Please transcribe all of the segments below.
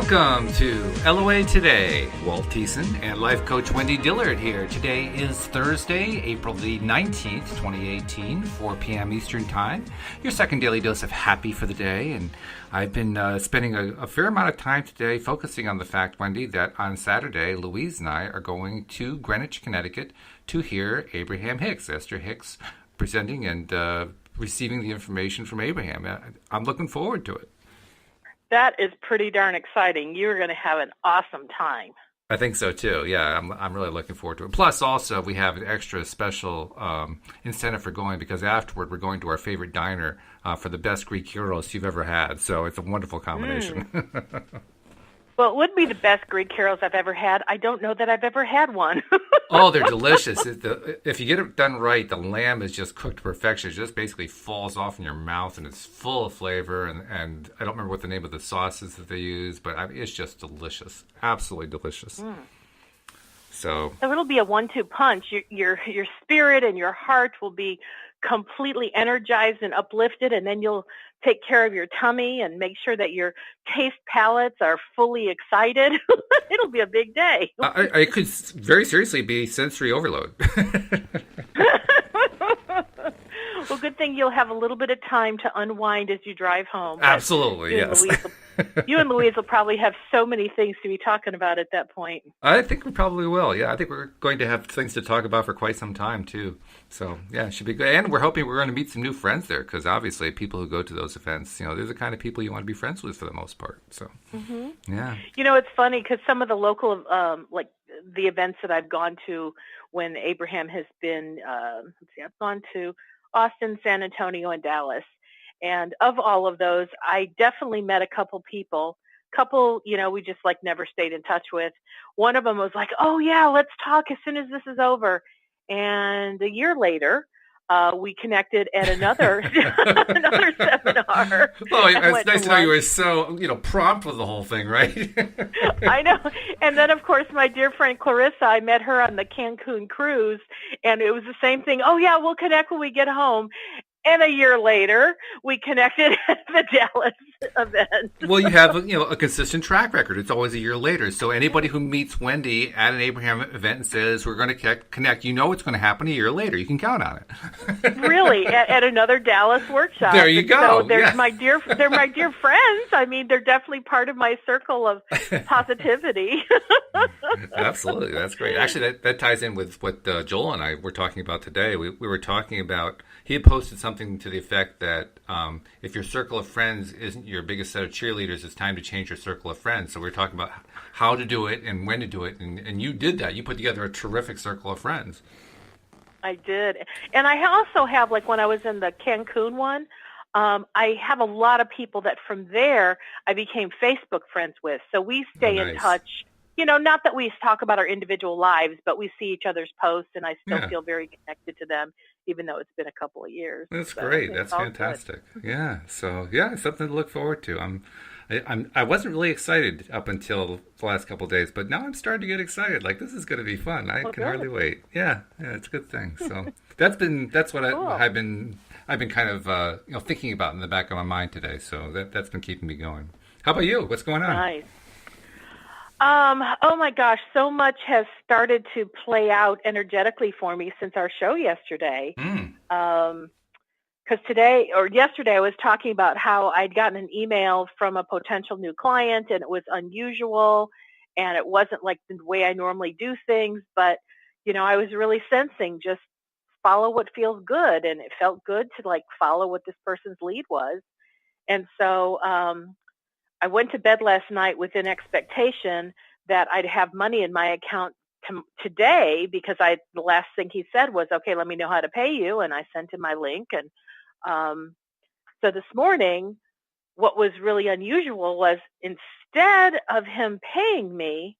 Welcome to LOA Today. Walt Thiessen and life coach Wendy Dillard here. Today is Thursday, April the 19th, 2018, 4 p.m. Eastern Time. Your second daily dose of happy for the day. And I've been spending a fair amount of time today focusing on the fact, Wendy, that on Saturday, Louise and I are going to Greenwich, Connecticut to hear Abraham Hicks, Esther Hicks, presenting and receiving the information from Abraham. I'm looking forward to it. That is pretty darn exciting. You're going to have an awesome time. I think so too. Yeah, I'm really looking forward to it. Plus, also, we have an extra special incentive for going because afterward we're going to our favorite diner for the best Greek gyros you've ever had. So it's a wonderful combination. Well, it would be the best Greek gyros I've ever had. I don't know that I've ever had one. Oh, they're delicious. If you get it done right, the lamb is just cooked to perfection. It just basically falls off in your mouth, and it's full of flavor. And I don't remember what the name of the sauce is that they use, but it's just delicious. Absolutely delicious. So it'll be a 1-2 punch. Your spirit and your heart will be completely energized and uplifted, and then you'll take care of your tummy and make sure that your taste palates are fully excited. It'll be a big day. I could very seriously be sensory overload. Well, good thing you'll have a little bit of time to unwind as you drive home. Absolutely, yes. You and Louise will probably have so many things to be talking about at that point. I think we probably will. Yeah, I think we're going to have things to talk about for quite some time, too. So, yeah, it should be good. And we're hoping we're going to meet some new friends there because, obviously, people who go to those events, they're the kind of people you want to be friends with for the most part. So, yeah. It's funny because some of the local, like the events that I've gone to when Abraham has been, I've gone to Austin, San Antonio, and Dallas. And of all of those, I definitely met a couple people, we just like never stayed in touch with. One of them was like, oh yeah, let's talk as soon as this is over. And a year later, we connected at another another seminar. Oh, it's nice to know you were so, prompt with the whole thing, right? I know. And then, of course, my dear friend Clarissa, I met her on the Cancun cruise, and it was the same thing. Oh, yeah, we'll connect when we get home. And a year later, we connected at the Dallas event. Well, you have a consistent track record. It's always a year later. So anybody who meets Wendy at an Abraham event and says, we're going to connect, it's going to happen a year later. You can count on it. Really? At another Dallas workshop. There you go. So they're my dear friends. I mean, they're definitely part of my circle of positivity. Absolutely. That's great. Actually, that ties in with what Joel and I were talking about today. We were talking about, he had posted something to the effect that if your circle of friends isn't your biggest set of cheerleaders, it's time to change your circle of friends. So we're talking about how to do it and when to do it. And you did that. You put together a terrific circle of friends. I did. And I also have, like when I was in the Cancun one, I have a lot of people that from there I became Facebook friends with. So we stay in touch. Not that we talk about our individual lives, but we see each other's posts, and I still feel very connected to them, even though it's been a couple of years. That's great. That's fantastic. Good. Yeah. So, yeah, something to look forward to. I wasn't really excited up until the last couple of days, but now I'm starting to get excited. Like, this is going to be fun. I can hardly wait. Yeah, it's a good thing. So that's what cool. I've been kind of thinking about in the back of my mind today. So that's been keeping me going. How about you? What's going on? Nice. Oh my gosh, so much has started to play out energetically for me since our show yesterday. Because yesterday I was talking about how I'd gotten an email from a potential new client, and it was unusual, and it wasn't like the way I normally do things, but, I was really sensing just follow what feels good, and it felt good to like follow what this person's lead was. And so, I went to bed last night with an expectation that I'd have money in my account today because the last thing he said was, okay, let me know how to pay you. And I sent him my link. And so this morning, what was really unusual was instead of him paying me,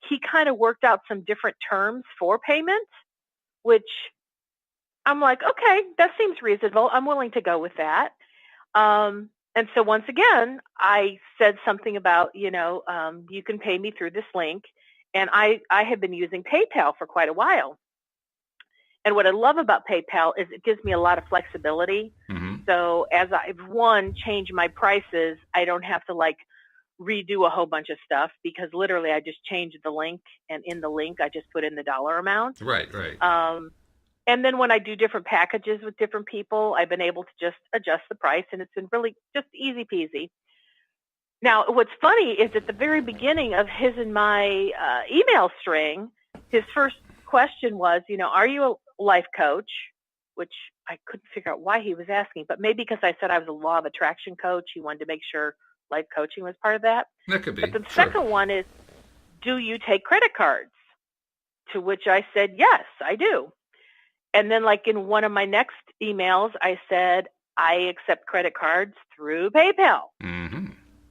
he kind of worked out some different terms for payment, which I'm like, okay, that seems reasonable. I'm willing to go with that. And so once again, I said something about, you can pay me through this link. And I have been using PayPal for quite a while. And what I love about PayPal is it gives me a lot of flexibility. Mm-hmm. So as I've changed my prices, I don't have to redo a whole bunch of stuff because literally I just changed the link, and in the link I just put in the dollar amount. Right. And then when I do different packages with different people, I've been able to just adjust the price, and it's been really just easy peasy. Now, what's funny is at the very beginning of his and my email string, his first question was, are you a life coach? Which I couldn't figure out why he was asking, but maybe because I said I was a law of attraction coach, he wanted to make sure life coaching was part of that. That could be. But the second one is, do you take credit cards? To which I said, yes, I do. And then like in one of my next emails, I said, I accept credit cards through PayPal. Mm-hmm.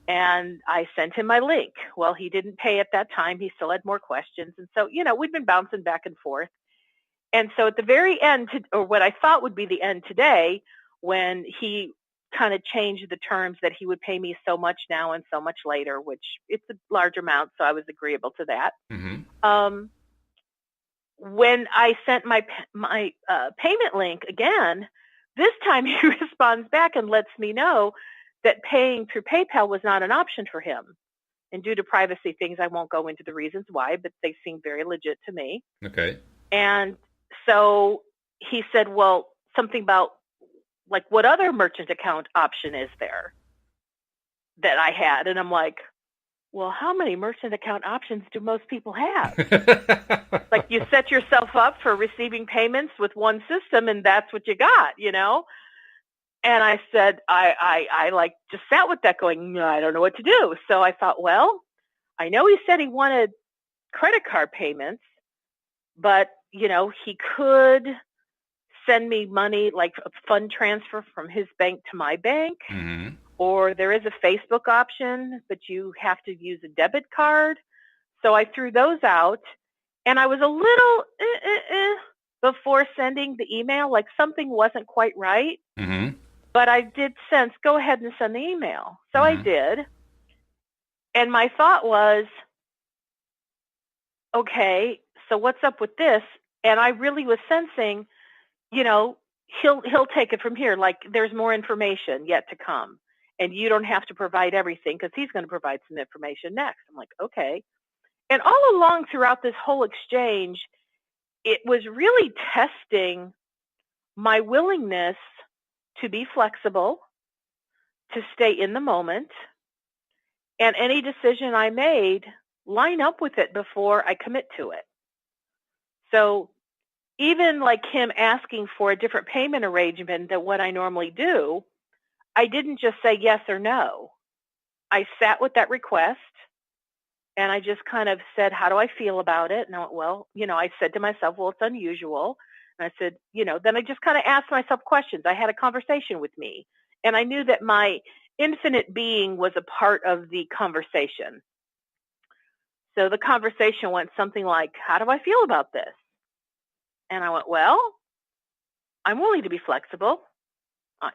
And I sent him my link. Well, he didn't pay at that time. He still had more questions. And so, we've been bouncing back and forth. And so at the very end, or what I thought would be the end today, when he kind of changed the terms that he would pay me so much now and so much later, which it's a large amount, so I was agreeable to that. Mm-hmm. When I sent my payment link again, this time he responds back and lets me know that paying through PayPal was not an option for him. And due to privacy things, I won't go into the reasons why, but they seem very legit to me. Okay. And so he said, well, something about like what other merchant account option is there that I had? And I'm like, well, how many merchant account options do most people have? Like you set yourself up for receiving payments with one system and that's what you got, And I said, I like just sat with that going, I don't know what to do. So I thought, well, I know he said he wanted credit card payments, but, he could send me money, like a fund transfer from his bank to my bank. Mm-hmm. Or there is a Facebook option, but you have to use a debit card. So I threw those out, and I was a little before sending the email, like something wasn't quite right. Mm-hmm. But I did sense, go ahead and send the email. So Mm-hmm. I did. And my thought was, okay, so what's up with this? And I really was sensing, he'll take it from here. Like there's more information yet to come. And you don't have to provide everything because he's going to provide some information next. I'm like, okay. And all along throughout this whole exchange, it was really testing my willingness to be flexible, to stay in the moment, and any decision I made, line up with it before I commit to it. So even like him asking for a different payment arrangement than what I normally do, I didn't just say yes or no. I sat with that request and I just kind of said, how do I feel about it? And I went, well, I said to myself, well, it's unusual. And I said, then I just kind of asked myself questions. I had a conversation with me, and I knew that my infinite being was a part of the conversation. So the conversation went something like, how do I feel about this? And I went, well, I'm willing to be flexible.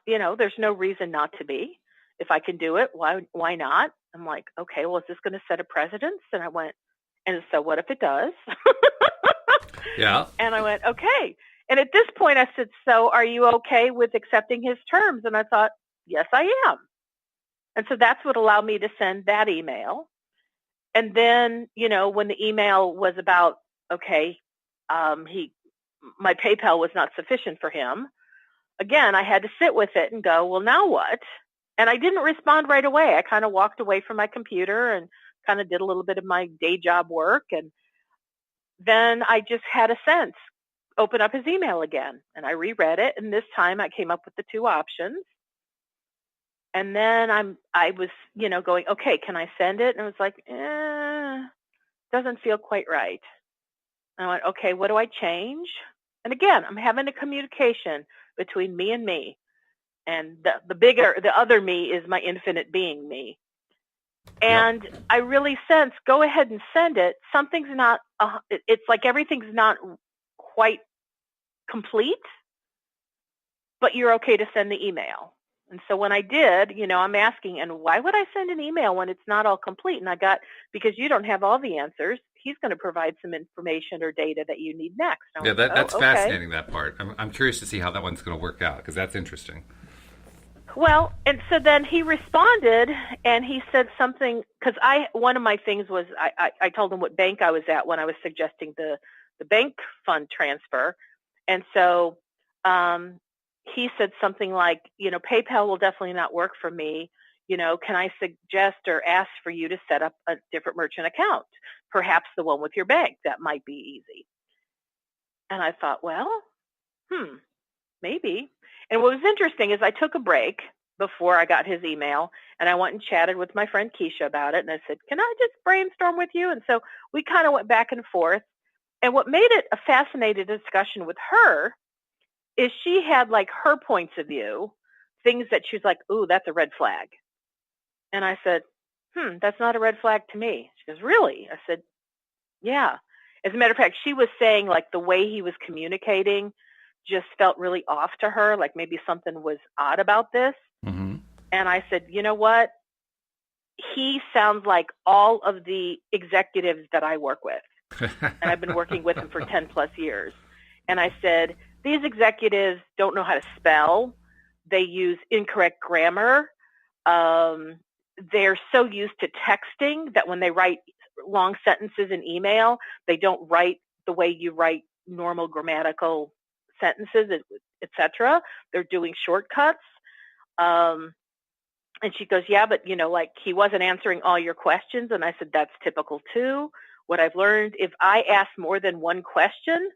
There's no reason not to be. If I can do it, why not? I'm like, okay, well, is this going to set a precedence? And I went, and so what if it does? Yeah. And I went, okay. And at this point I said, so are you okay with accepting his terms? And I thought, yes, I am. And so that's what allowed me to send that email. And then, when the email was about, okay, my PayPal was not sufficient for him. Again, I had to sit with it and go, well, now what? And I didn't respond right away. I kind of walked away from my computer and kind of did a little bit of my day job work. And then I just had a sense, open up his email again. And I reread it. And this time I came up with the two options. And then I was, going, okay, can I send it? And I was like, doesn't feel quite right. And I went, okay, what do I change? And again, I'm having a communication between me and me. And the other me is my infinite being me. And yep. I really sense, go ahead and send it. Something's not, it's like everything's not quite complete, but you're okay to send the email. And so when I did, I'm asking, and why would I send an email when it's not all complete? And because you don't have all the answers, he's going to provide some information or data that you need next. Yeah, that's fascinating, that part. I'm curious to see how that one's going to work out, because that's interesting. Well, and so then he responded and he said something, because one of my things was I told him what bank I was at when I was suggesting the bank fund transfer. And so he said something like, PayPal will definitely not work for me. Can I suggest or ask for you to set up a different merchant account? Perhaps the one with your bank. That might be easy. And I thought, well, maybe. And what was interesting is I took a break before I got his email, and I went and chatted with my friend Keisha about it. And I said, can I just brainstorm with you? And so we kind of went back and forth. And what made it a fascinating discussion with her is she had like her points of view, things that she was like, ooh, that's a red flag. And I said, that's not a red flag to me. She goes, really? I said, yeah. As a matter of fact, she was saying like the way he was communicating just felt really off to her, like maybe something was odd about this. Mm-hmm. And I said, you know what? He sounds like all of the executives that I work with. And I've been working with him for 10 plus years. And I said, these executives don't know how to spell. They use incorrect grammar. They're so used to texting that when they write long sentences in email, they don't write the way you write normal grammatical sentences, etc. They're doing shortcuts. And she goes, yeah, but like he wasn't answering all your questions. And I said, that's typical too. What I've learned, if I ask more than one question,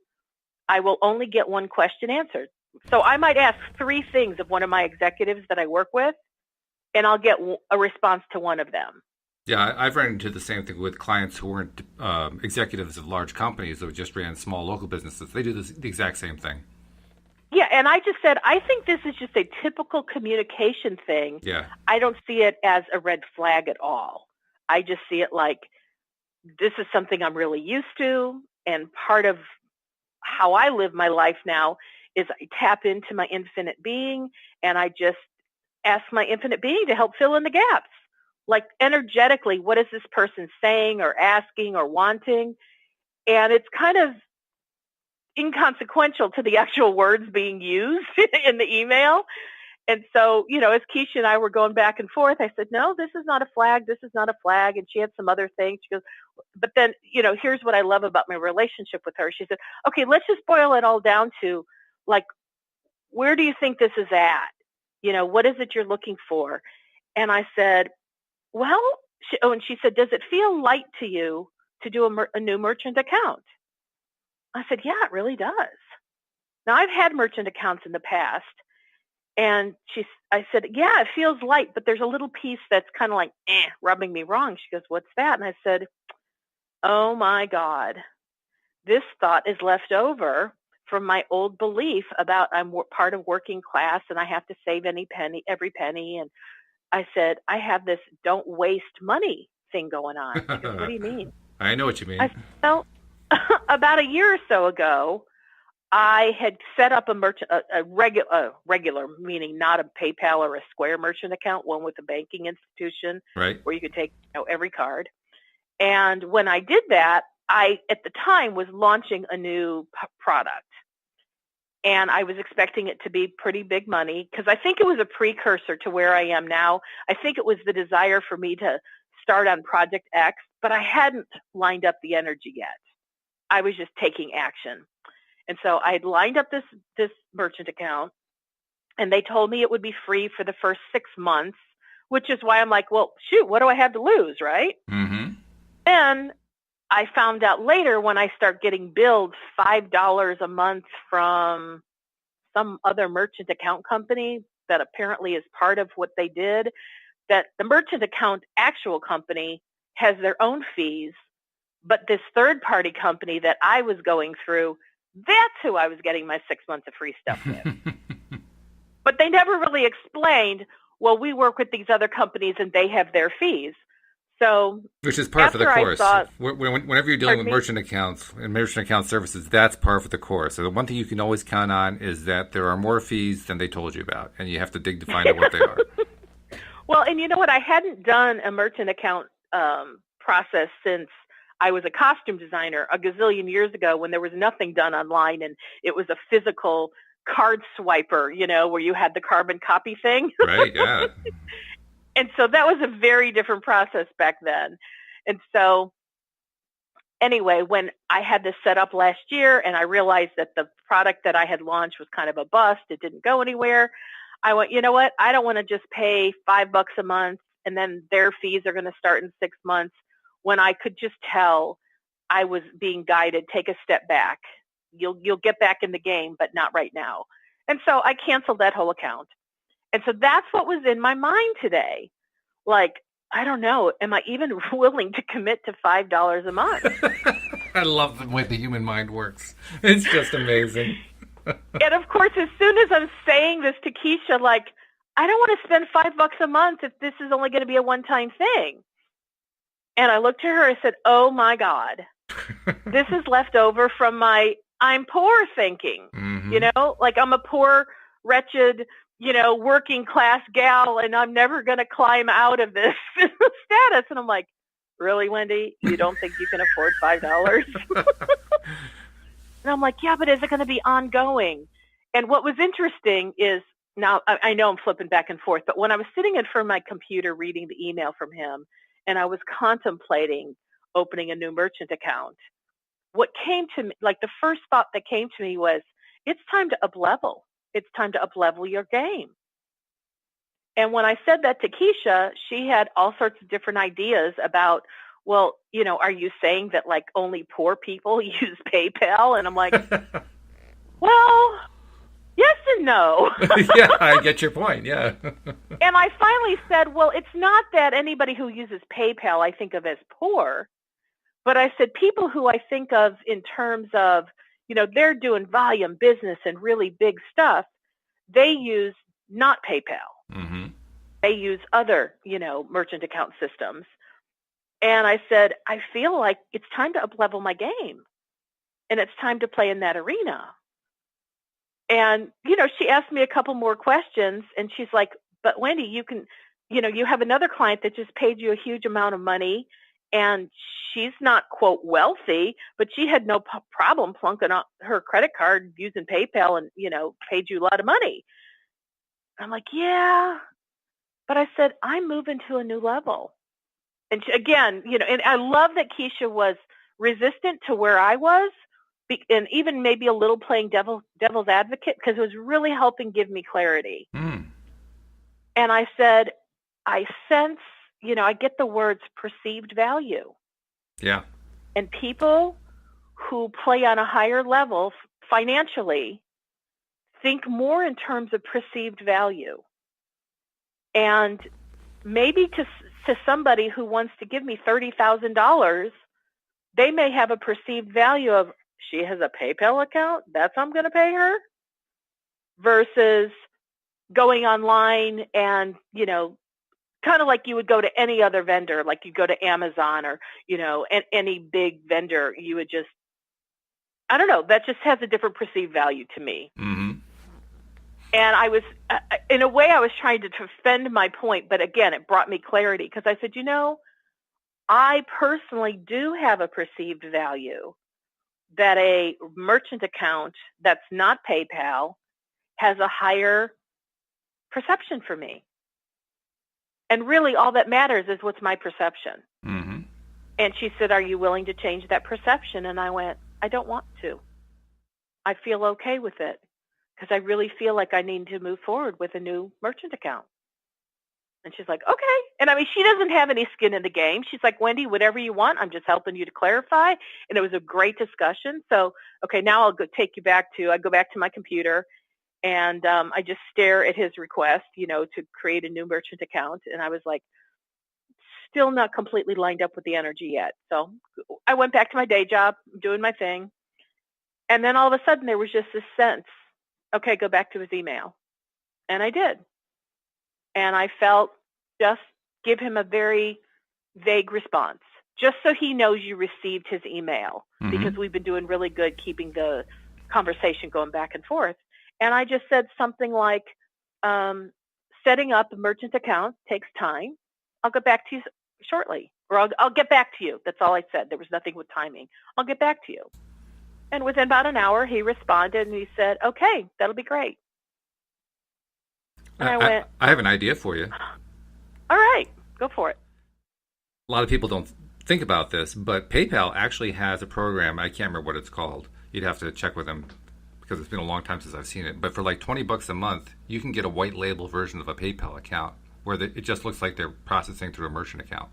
I will only get one question answered. So I might ask 3 things of one of my executives that I work with, and I'll get a response to one of them. Yeah, I've run into the same thing with clients who weren't executives of large companies that just ran small local businesses. They do the exact same thing. Yeah, and I just said, I think this is just a typical communication thing. Yeah. I don't see it as a red flag at all. I just see it like, this is something I'm really used to, and part of how I live my life now is I tap into my infinite being, and I just ask my infinite being to help fill in the gaps. Like energetically, what is this person saying or asking or wanting? And it's kind of inconsequential to the actual words being used in the email. And so, as Keisha and I were going back and forth, I said, no, this is not a flag. This is not a flag. And she had some other things. She goes, but then, here's what I love about my relationship with her. She said, okay, let's just boil it all down to like, where do you think this is at? What is it you're looking for? And I said, well, and she said, does it feel light to you to do a new merchant account? I said, yeah, it really does. Now, I've had merchant accounts in the past, and I said, yeah, it feels light, but there's a little piece that's kind of like, rubbing me wrong. She goes, what's that? And I said, oh my God, this thought is left over from my old belief about I'm part of working class and I have to save every penny. And I said, I have this don't waste money thing going on. She goes, what do you mean? I know what you mean. I said, well, about a year or so ago, I had set up a regular, meaning not a PayPal or a Square merchant account, one with a banking institution, right, where you could take every card. And when I did that, I, at the time, was launching a new product. And I was expecting it to be pretty big money because I think it was a precursor to where I am now. I think it was the desire for me to start on Project X, but I hadn't lined up the energy yet. I was just taking action. And so I had lined up this merchant account, and they told me it would be free for the first 6 months, which is why I'm like, well, shoot, what do I have to lose, right? Mm-hmm. Then I found out later when I start getting billed $5 a month from some other merchant account company that apparently is part of what they did, that the merchant account actual company has their own fees, but this third-party company that I was going through, that's who I was getting my 6 months of free stuff with. But they never really explained, well, we work with these other companies and they have their fees. So, which is par for the course. Whenever you're dealing with merchant accounts and merchant account services, that's par for the course. So the one thing you can always count on is that there are more fees than they told you about, and you have to dig to find out what they are. Well, and you know what? I hadn't done a merchant account process since I was a costume designer a gazillion years ago when there was nothing done online and it was a physical card swiper, where you had the carbon copy thing. Right, yeah. And so that was a very different process back then. And so anyway, when I had this set up last year and I realized that the product that I had launched was kind of a bust, it didn't go anywhere, I went, you know what? I don't want to just pay $5 a month and then their fees are going to start in 6 months when I could just tell I was being guided, take a step back. You'll get back in the game, but not right now. And so I canceled that whole account. And so that's what was in my mind today. Like, I don't know, am I even willing to commit to $5 a month? I love the way the human mind works. It's just amazing. And of course, as soon as I'm saying this to Keisha, like, I don't want to spend $5 a month if this is only going to be a one-time thing. And I looked at her, I said, oh my God, this is left over from my I'm poor thinking, like I'm a poor, wretched, working class gal and I'm never going to climb out of this status. And I'm like, really, Wendy, you don't think you can afford $5? And I'm like, yeah, but is it going to be ongoing? And what was interesting is, now I know I'm flipping back and forth, but when I was sitting in front of my computer reading the email from him and I was contemplating opening a new merchant account, what came to me, like the first thought that came to me was, it's time to uplevel. It's time to uplevel your game. And when I said that to Keisha, she had all sorts of different ideas about, well, are you saying that like only poor people use PayPal? And I'm like, well, yes and no. Yeah, I get your point, yeah. And I finally said, well, it's not that anybody who uses PayPal I think of as poor, but I said people who I think of in terms of, they're doing volume business and really big stuff, they use not PayPal. Mm-hmm. They use other, merchant account systems. And I said, I feel like it's time to uplevel my game. And it's time to play in that arena. And, she asked me a couple more questions and she's like, but Wendy, you can, you have another client that just paid you a huge amount of money and she's not, quote, wealthy, but she had no problem plunking up her credit card using PayPal and, paid you a lot of money. I'm like, yeah. But I said, I'm moving to a new level. And she, again, and I love that Keisha was resistant to where I was and even maybe a little playing devil's advocate because it was really helping give me clarity. Mm. And I said, I sense, I get the words perceived value. Yeah. And people who play on a higher level financially think more in terms of perceived value. And maybe to somebody who wants to give me $30,000, they may have a perceived value of, she has a PayPal account, that's how I'm going to pay her, versus going online and, kind of like you would go to any other vendor, like you go to Amazon or, any big vendor, you would just, I don't know, that just has a different perceived value to me. Mm-hmm. And I was, in a way, I was trying to defend my point, but again, it brought me clarity because I said, I personally do have a perceived value that a merchant account that's not PayPal has a higher perception for me. And really all that matters is what's my perception. Mm-hmm. And she said, are you willing to change that perception? And I went, I don't want to. I feel okay with it because I really feel like I need to move forward with a new merchant account. And she's like, okay. And I mean, she doesn't have any skin in the game. She's like, Wendy, whatever you want. I'm just helping you to clarify. And it was a great discussion. So, okay, now I'll I go back to my computer and I just stare at his request, to create a new merchant account. And I was like, still not completely lined up with the energy yet. So I went back to my day job, doing my thing. And then all of a sudden there was just this sense, okay, go back to his email. And I did. And I felt just give him a very vague response, just so he knows you received his email, mm-hmm. because we've been doing really good keeping the conversation going back and forth. And I just said something like, setting up a merchant account takes time. I'll get back to you shortly, or I'll get back to you. That's all I said. There was nothing with timing. I'll get back to you. And within about an hour, he responded and he said, okay, that'll be great. And I went, I have an idea for you. All right, go for it. A lot of people don't think about this, but PayPal actually has a program. I can't remember what it's called. You'd have to check with them because it's been a long time since I've seen it. But for like $20 a month, you can get a white label version of a PayPal account where it just looks like they're processing through a merchant account.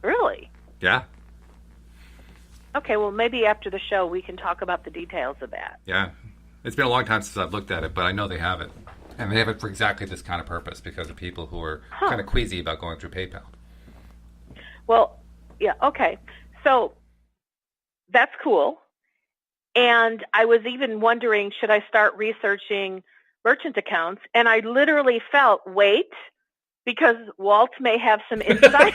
Really? Yeah. Okay, well, maybe after the show we can talk about the details of that. Yeah. It's been a long time since I've looked at it, but I know they have it. And they have it for exactly this kind of purpose because of people who are kind of queasy about going through PayPal. Well, yeah, okay. So that's cool. And I was even wondering, should I start researching merchant accounts? And I literally felt, wait, because Walt may have some insight.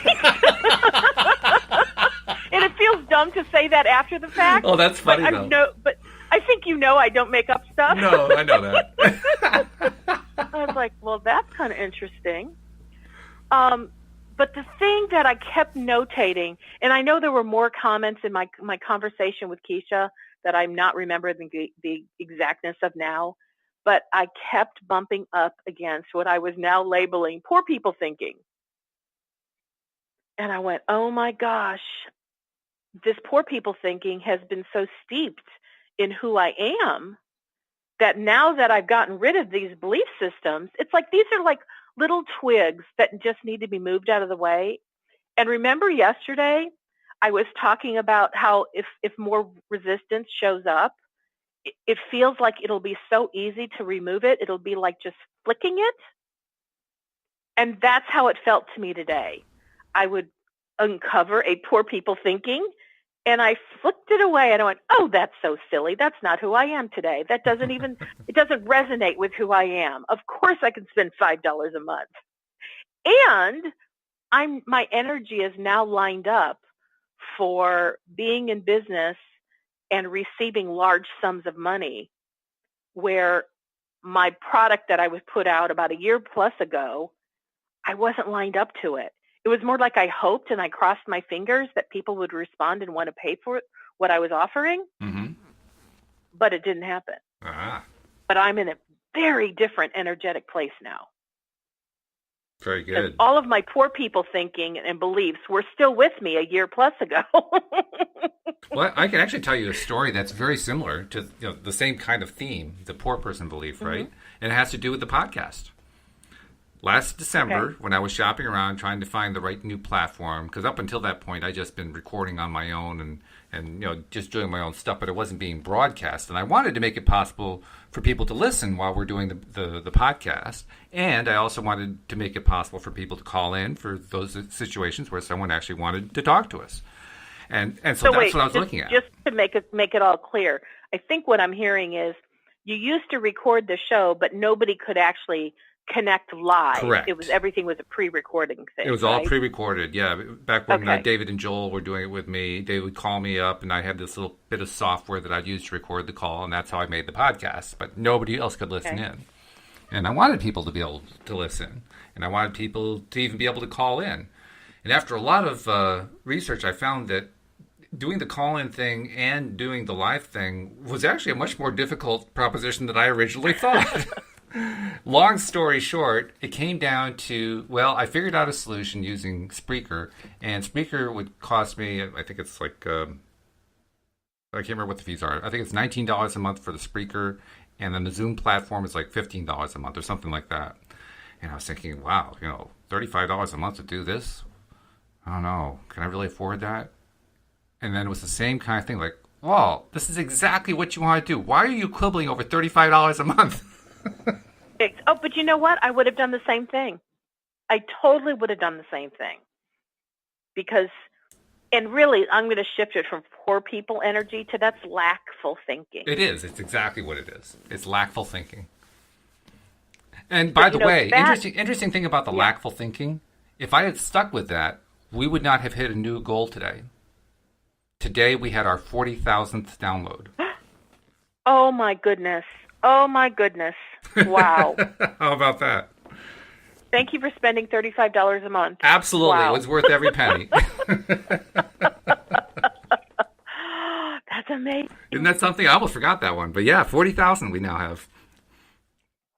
And it feels dumb to say that after the fact. Oh, that's funny, though. But I think I don't make up stuff. No, I know that. I was like, well, that's kind of interesting. But the thing that I kept notating, and I know there were more comments in my conversation with Keisha that I'm not remembering the exactness of now, but I kept bumping up against what I was now labeling poor people thinking. And I went, oh my gosh, this poor people thinking has been so steeped in who I am that now that I've gotten rid of these belief systems, it's like these are like little twigs that just need to be moved out of the way. And remember yesterday, I was talking about how if more resistance shows up, it feels like it'll be so easy to remove it. It'll be like just flicking it. And that's how it felt to me today. I would uncover a poor people thinking, and I flicked it away, and I went, oh, that's so silly. That's not who I am today. That doesn't even, it doesn't resonate with who I am. Of course I can spend $5 a month. And my energy is now lined up for being in business and receiving large sums of money, where my product that I was put out about a year plus ago, I wasn't lined up to it. It was more like I hoped and I crossed my fingers that people would respond and want to pay for it, what I was offering, but it didn't happen. But I'm in a very different energetic place now. Very good. All of my poor people thinking and beliefs were still with me a year plus ago. Well, I can actually tell you a story that's very similar to the same kind of theme, the poor person belief, right? And it has to do with the podcast. Last December, when I was shopping around trying to find the right new platform, because up until that point, I'd just been recording on my own and just doing my own stuff, but it wasn't being broadcast. And I wanted to make it possible for people to listen while we're doing the podcast. And I also wanted to make it possible for people to call in for those situations where someone actually wanted to talk to us. And so that's what I was looking at. Just to make it all clear, I think what I'm hearing is you used to record the show, but nobody could actually connect live. Correct. Everything was a pre-recording thing. It was right? all pre-recorded, yeah. Back when David and Joel were doing it with me, they would call me up, and I had this little bit of software that I'd use to record the call, and that's how I made the podcast. But nobody else could listen in. And I wanted people to be able to listen, and I wanted people to even be able to call in. And after a lot of research, I found that doing the call-in thing and doing the live thing was actually a much more difficult proposition than I originally thought. Long story short, it came down to, I figured out a solution using Spreaker, and Spreaker would cost me, I think it's like, I can't remember what the fees are. I think it's $19 a month for the Spreaker, and then the Zoom platform is like $15 a month or something like that. And I was thinking, wow, $35 a month to do this? I don't know. Can I really afford that? And then it was the same kind of thing, like, well, this is exactly what you want to do. Why are you quibbling over $35 a month? But you know what? I would have done the same thing. I totally would have done the same thing. And really, I'm going to shift it from poor people energy to that's lackful thinking. It is. It's exactly what it is. It's lackful thinking. And by the way, interesting thing about the lackful thinking, if I had stuck with that, we would not have hit a new goal today. Today, we had our 40,000th download. Oh, my goodness. Oh, my goodness. Wow. How about that? Thank you for spending $35 a month. Absolutely. Wow. It was worth every penny. Isn't that something? I almost forgot that one. But yeah, 40,000 we now have.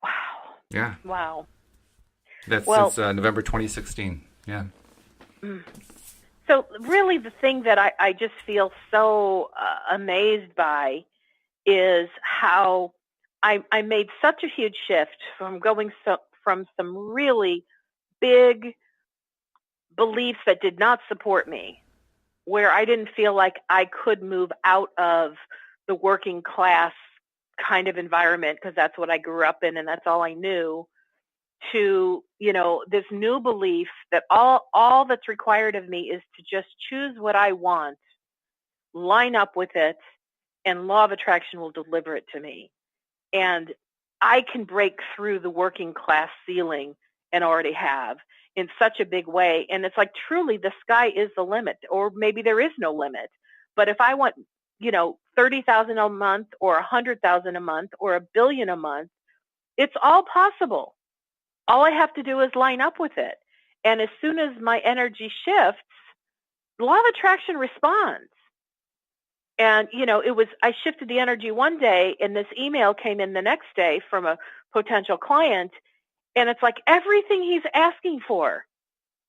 Wow. Yeah. Wow. That's well, since November 2016. Yeah. So really the thing that I just feel so amazed by is how I made such a huge shift from going from some really big beliefs that did not support me, where I didn't feel like I could move out of the working class kind of environment because that's what I grew up in and that's all I knew, to, this new belief that all that's required of me is to just choose what I want, line up with it, and law of attraction will deliver it to me. And I can break through the working class ceiling and already have in such a big way. And it's like, truly, the sky is the limit, or maybe there is no limit. But if I want, 30,000 a month or 100,000 a month or $1 billion a month, it's all possible. All I have to do is line up with it. And as soon as my energy shifts, the law of attraction responds. And, I shifted the energy one day and this email came in the next day from a potential client. And it's like everything he's asking for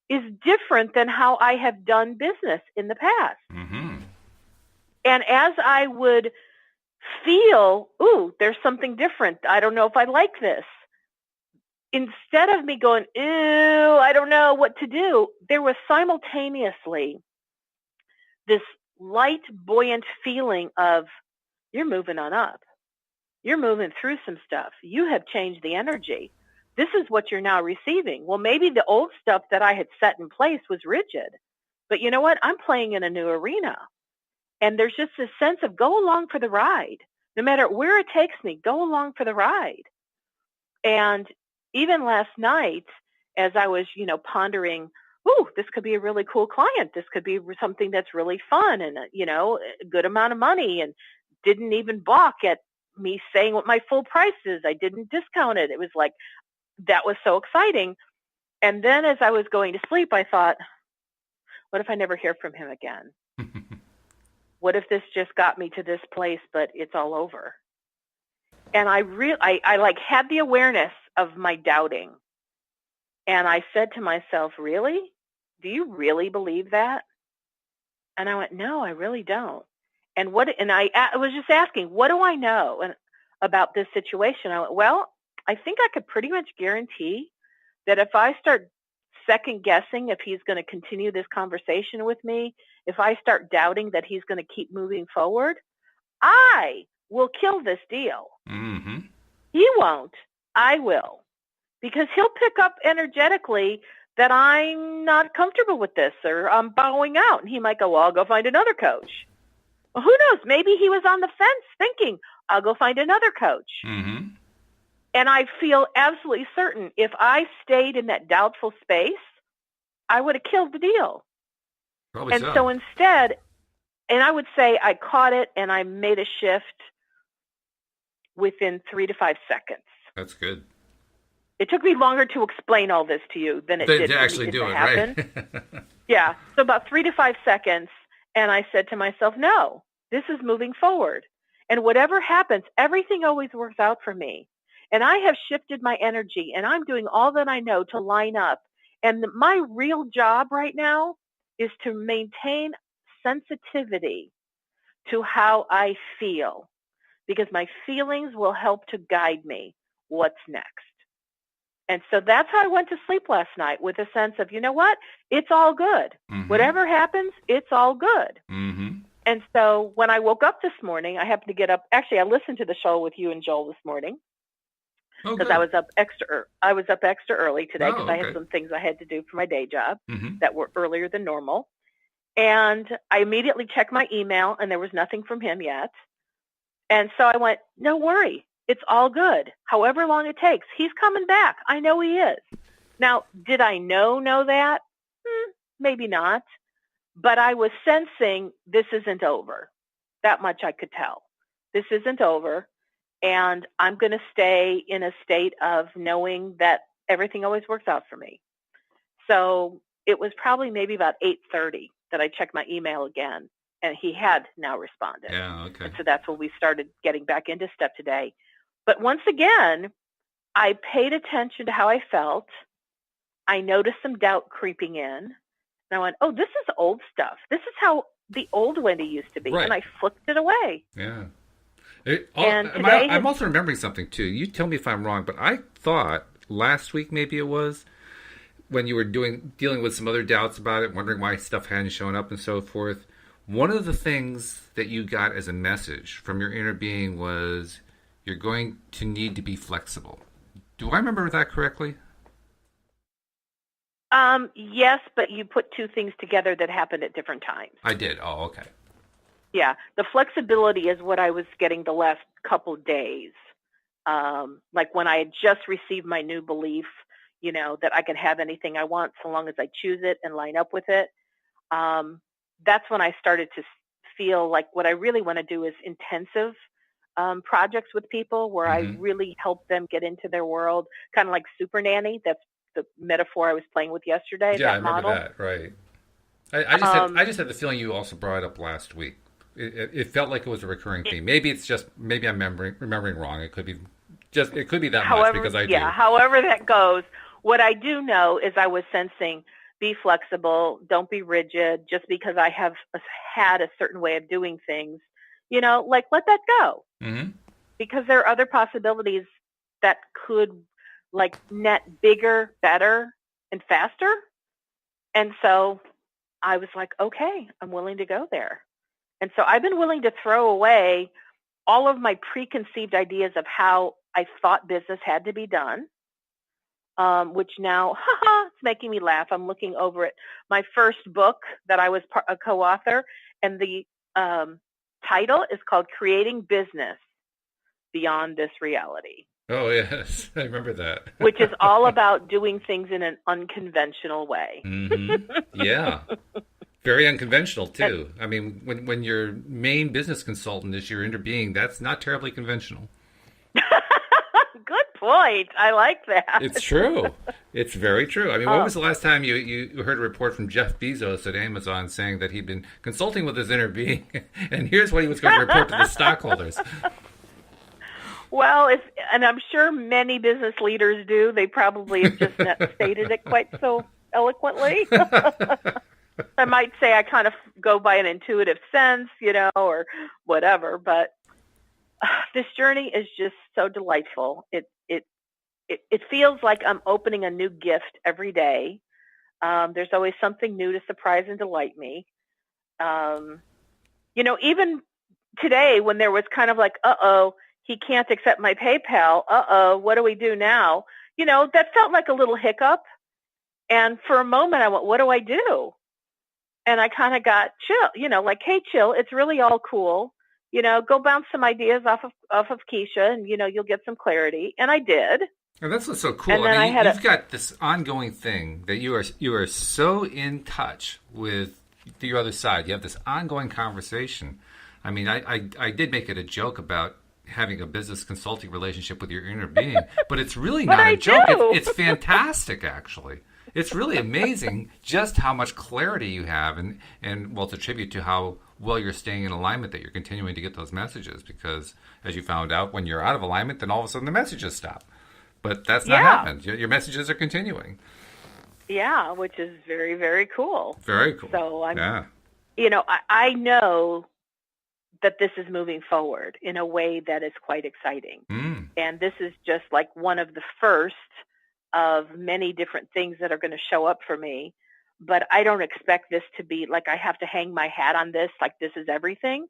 is different than how I have done business in the past. Mm-hmm. And as I would feel, ooh, there's something different. I don't know if I like this. Instead of me going, ew, I don't know what to do, there was simultaneously this light, buoyant feeling of, you're moving on up. You're moving through some stuff. You have changed the energy. This is what you're now receiving. Well, maybe the old stuff that I had set in place was rigid, but you know what? I'm playing in a new arena. And there's just this sense of go along for the ride. No matter where it takes me, go along for the ride. And even last night, as I was, pondering, ooh, this could be a really cool client. This could be something that's really fun and, a good amount of money, and didn't even balk at me saying what my full price is. I didn't discount it. It was like, that was so exciting. And then as I was going to sleep, I thought, what if I never hear from him again? What if this just got me to this place, but it's all over? And I had the awareness of my doubting. And I said to myself, really? Do you really believe that? And I went, no, I really don't. And I was just asking, what do I know about this situation? I went, well, I think I could pretty much guarantee that if I start second guessing if he's going to continue this conversation with me, if I start doubting that he's going to keep moving forward, I will kill this deal. Mm-hmm. He won't. I will. Because he'll pick up energetically that I'm not comfortable with this, or I'm bowing out. And he might go, well, I'll go find another coach. Well, who knows? Maybe he was on the fence thinking, I'll go find another coach. Mm-hmm. And I feel absolutely certain if I stayed in that doubtful space, I would have killed the deal. Probably and so instead, and I would say I caught it and I made a shift within 3 to 5 seconds. That's good. It took me longer to explain all this to you than it did to actually do it, happen. Right? Yeah. So about 3 to 5 seconds. And I said to myself, no, this is moving forward. And whatever happens, everything always works out for me. And I have shifted my energy and I'm doing all that I know to line up. And my real job right now is to maintain sensitivity to how I feel, because my feelings will help to guide me what's next. And so that's how I went to sleep last night, with a sense of, you know what? It's all good. Mm-hmm. Whatever happens, it's all good. Mm-hmm. And so when I woke up this morning, I happened to get up. Actually, I listened to the show with you and Joel this morning because I was up extra early today because I had some things I had to do for my day job that were earlier than normal. And I immediately checked my email, and there was nothing from him yet. And so I went, no worry. It's all good. However long it takes, he's coming back. I know he is. Now, did I know that? Maybe not. But I was sensing this isn't over. That much I could tell. This isn't over. And I'm going to stay in a state of knowing that everything always works out for me. So it was probably maybe about 8:30 that I checked my email again. and he had now responded. Yeah, okay. And so that's when we started getting back into Step Today. But once again, I paid attention to how I felt. I noticed some doubt creeping in. And I went, oh, this is old stuff. This is how the old Wendy used to be. Right. And I flipped it away. Yeah. I'm also remembering something, too. You tell me if I'm wrong, but I thought last week maybe it was, when you were dealing with some other doubts about it, wondering why stuff hadn't shown up and so forth, one of the things that you got as a message from your inner being was you're going to need to be flexible. Do I remember that correctly? Yes, but you put two things together that happened at different times. I did. Oh, okay. Yeah, the flexibility is what I was getting the last couple days. Like when I had just received my new belief, that I can have anything I want so long as I choose it and line up with it. That's when I started to feel like what I really want to do is intensive projects with people where I really help them get into their world, kind of like Super Nanny. That's the metaphor I was playing with yesterday. Yeah, that I remember model. that. Right. I just had the feeling you also brought it up last week. It felt like it was a recurring theme. Maybe I'm remembering wrong. It could be that much because I do. Yeah. However that goes, what I do know is I was sensing, be flexible, don't be rigid. Just because I have had a certain way of doing things, like let that go. Mm-hmm. Because there are other possibilities that could like net bigger, better, and faster. And so I was like, okay, I'm willing to go there. And so I've been willing to throw away all of my preconceived ideas of how I thought business had to be done, which now, it's making me laugh. I'm looking over at my first book that I was a co-author, and the title is called Creating Business Beyond This Reality. Oh, yes. I remember that. Which is all about doing things in an unconventional way. Mm-hmm. Yeah. Very unconventional, too. I mean, when your main business consultant is your inner being, that's not terribly conventional. Good point. I like that. It's true. It's very true. I mean, when was the last time you heard a report from Jeff Bezos at Amazon saying that he'd been consulting with his inner being, and here's what he was going to report to the stockholders? Well, and I'm sure many business leaders do. They probably have just not stated it quite so eloquently. I might say I kind of go by an intuitive sense, or whatever. But this journey is just so delightful. It feels like I'm opening a new gift every day. There's always something new to surprise and delight me. Even today when there was kind of like, he can't accept my PayPal. What do we do now? That felt like a little hiccup. And for a moment I went, what do I do? And I kind of got chill, like, hey, chill. It's really all cool. Go bounce some ideas off of Keisha and, you'll get some clarity. And I did. And that's what's so cool. I mean, you've got this ongoing thing that you are so in touch with your other side. You have this ongoing conversation. I mean, I did make it a joke about having a business consulting relationship with your inner being, but it's really not a joke. It's fantastic, actually. It's really amazing just how much clarity you have, and well, it's a tribute to how well you're staying in alignment that you're continuing to get those messages, because as you found out, when you're out of alignment, then all of a sudden the messages stop. But that's not happened. Your messages are continuing. Yeah, which is very, very cool. Very cool. So I know that this is moving forward in a way that is quite exciting. Mm. And this is just like one of the first of many different things that are going to show up for me. But I don't expect this to be like I have to hang my hat on this, like this is everything.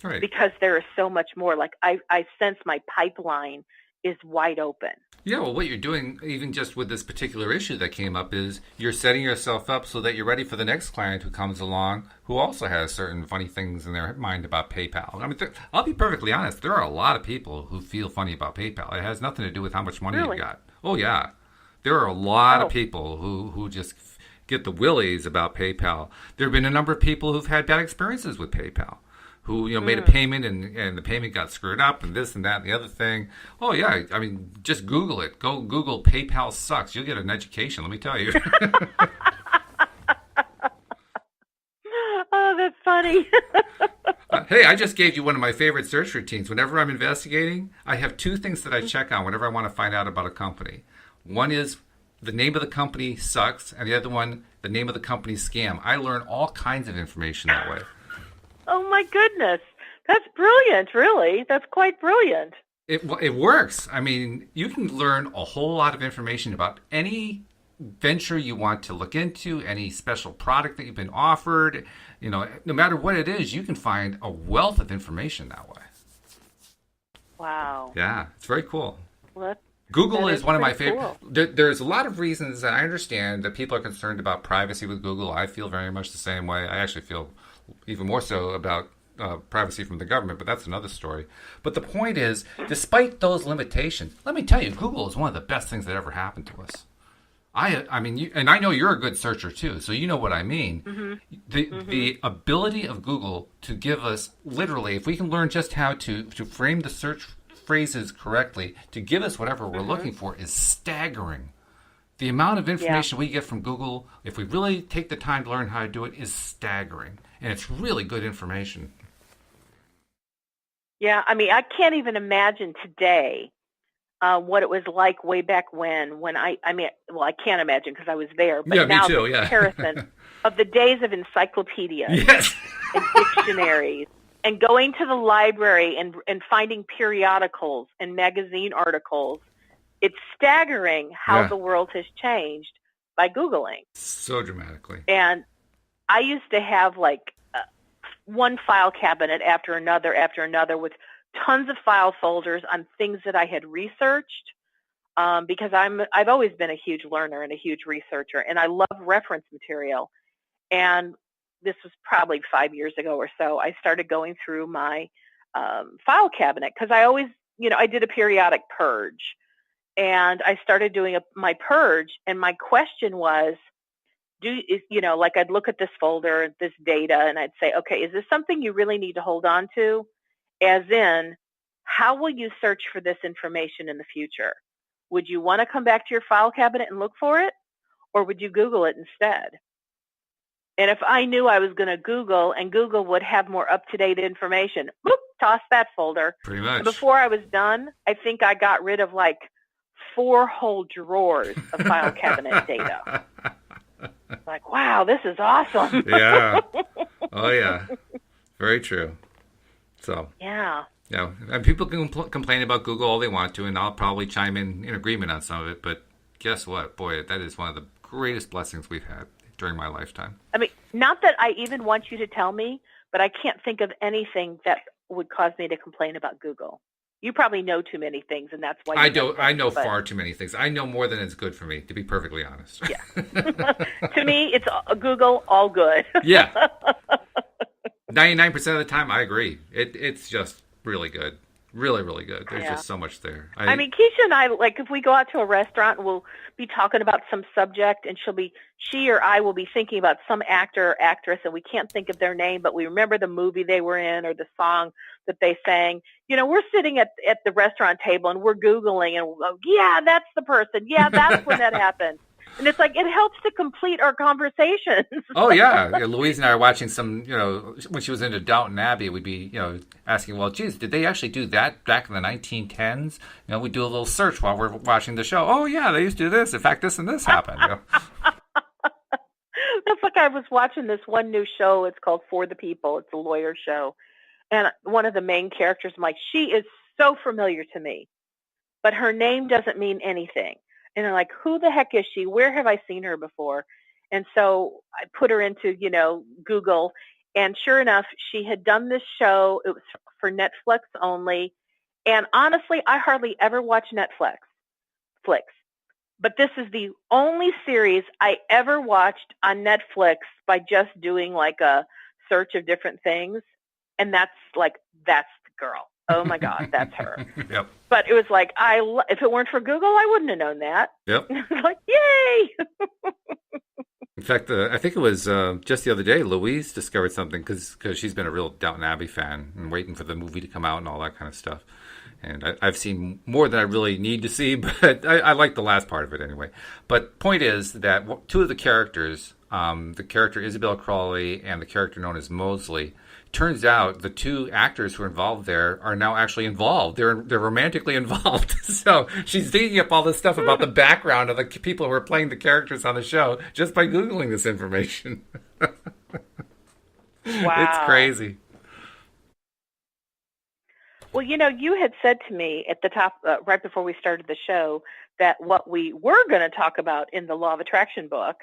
Right. Because there is so much more. Like I sense my pipeline is wide open. Yeah, well, what you're doing, even just with this particular issue that came up, is you're setting yourself up so that you're ready for the next client who comes along who also has certain funny things in their mind about PayPal. I mean, I'll be perfectly honest. There are a lot of people who feel funny about PayPal. It has nothing to do with how much money you've got. Oh, yeah. There are a lot of people who just get the willies about PayPal. There have been a number of people who've had bad experiences with PayPal, who made a payment and the payment got screwed up and this and that and the other thing. Oh, yeah. I mean, just Google it. Go Google PayPal sucks. You'll get an education, let me tell you. Oh, that's funny. Hey, I just gave you one of my favorite search routines. Whenever I'm investigating, I have two things that I check on whenever I want to find out about a company. One is the name of the company sucks, and the other one, the name of the company scam. I learn all kinds of information that way. Oh, my goodness. That's brilliant, really. That's quite brilliant. It works. I mean, you can learn a whole lot of information about any venture you want to look into, any special product that you've been offered. You know, no matter what it is, you can find a wealth of information that way. Wow. Yeah, it's very cool. Well, Google is one of my favorite. Cool. There's a lot of reasons that I understand that people are concerned about privacy with Google. I feel very much the same way. I actually feel even more so about privacy from the government, but that's another story. But the point is, despite those limitations, let me tell you, Google is one of the best things that ever happened to us. I mean, and I know you're a good searcher too, so you know what I mean. Mm-hmm. The ability of Google to give us, literally, if we can learn just how to frame the search phrases correctly, to give us whatever we're looking for is staggering. The amount of information we get from Google, if we really take the time to learn how to do it, is staggering. And it's really good information. Yeah, I mean, I can't even imagine today what it was like way back when I can't imagine because I was there. But now the comparison of the days of encyclopedias and dictionaries and going to the library and finding periodicals and magazine articles, it's staggering how the world has changed by Googling. So dramatically. And I used to have like one file cabinet after another with tons of file folders on things that I had researched because I've always been a huge learner and a huge researcher, and I love reference material. And this was probably 5 years ago or so. I started going through my file cabinet because I always, I did a periodic purge, and I started doing my purge, and my question was, I'd look at this folder, this data, and I'd say, okay, is this something you really need to hold on to? As in, how will you search for this information in the future? Would you want to come back to your file cabinet and look for it? Or would you Google it instead? And if I knew I was going to Google and Google would have more up-to-date information, whoop, toss that folder. Pretty much. Before I was done, I think I got rid of like 4 whole drawers of file cabinet data. Like, wow, this is awesome. Yeah. Oh, yeah. Very true. So. Yeah. Yeah. And people can complain about Google all they want to, and I'll probably chime in agreement on some of it. But guess what? Boy, that is one of the greatest blessings we've had during my lifetime. I mean, not that I even want you to tell me, but I can't think of anything that would cause me to complain about Google. You probably know too many things, and that's why I know far too many things. I know more than is good for me, to be perfectly honest. Yeah. To me, it's Google, all good. Yeah. 99% of the time, I agree. It's just really good. Really, really good. There's just so much there. I mean, Keisha and I, like, if we go out to a restaurant, we'll be talking about some subject, and she or I will be thinking about some actor or actress, and we can't think of their name, but we remember the movie they were in or the song that they sang. We're sitting at the restaurant table, and we're Googling, and we'll go, yeah, that's the person. Yeah, that's when that happened. And it's like, it helps to complete our conversations. Oh, yeah. Louise and I are watching some, when she was into Downton Abbey, we'd be, asking, well, geez, did they actually do that back in the 1910s? We'd do a little search while we're watching the show. Oh, yeah, they used to do this. In fact, this and this happened. That's like I was watching this one new show. It's called For the People. It's a lawyer show. And one of the main characters, I'm like, she is so familiar to me, but her name doesn't mean anything. And I'm like, who the heck is she? Where have I seen her before? And so I put her into, Google. And sure enough, she had done this show. It was for Netflix only. And honestly, I hardly ever watch Netflix. But this is the only series I ever watched on Netflix by just doing like a search of different things. And that's the girl. Oh my God, that's her. Yep. But it was like, if it weren't for Google, I wouldn't have known that. Yep. Like, yay! In fact, I think it was just the other day, Louise discovered something because she's been a real Downton Abbey fan and waiting for the movie to come out and all that kind of stuff. And I've seen more than I really need to see, but I like the last part of it anyway. But point is that 2 of the characters the character Isabel Crawley and the character known as Mosley. Turns out the two actors who are involved there are now actually involved. They're romantically involved. So she's digging up all this stuff about the background of the people who are playing the characters on the show just by Googling this information. Wow. It's crazy. Well, you had said to me at the top, right before we started the show, that what we were going to talk about in the Law of Attraction book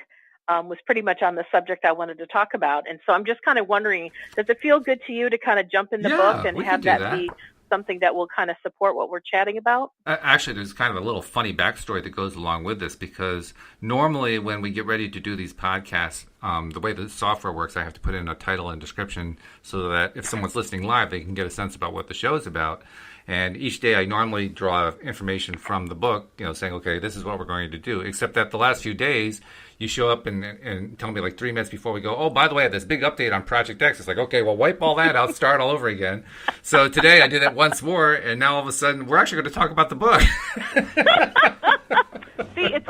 was pretty much on the subject I wanted to talk about. And so I'm just kind of wondering, does it feel good to you to kind of jump in the book and have that be something that will kind of support what we're chatting about? Actually, there's kind of a little funny backstory that goes along with this, because normally when we get ready to do these podcasts, the way the software works, I have to put in a title and description so that if someone's listening live, they can get a sense about what the show is about. And each day I normally draw information from the book, saying, okay, this is what we're going to do. Except that the last few days, you show up and tell me like 3 minutes before we go, oh, by the way, I have this big update on Project X. It's like, okay, well, wipe all that out, start all over again. So today I did that once more, and now all of a sudden we're actually going to talk about the book. See, it's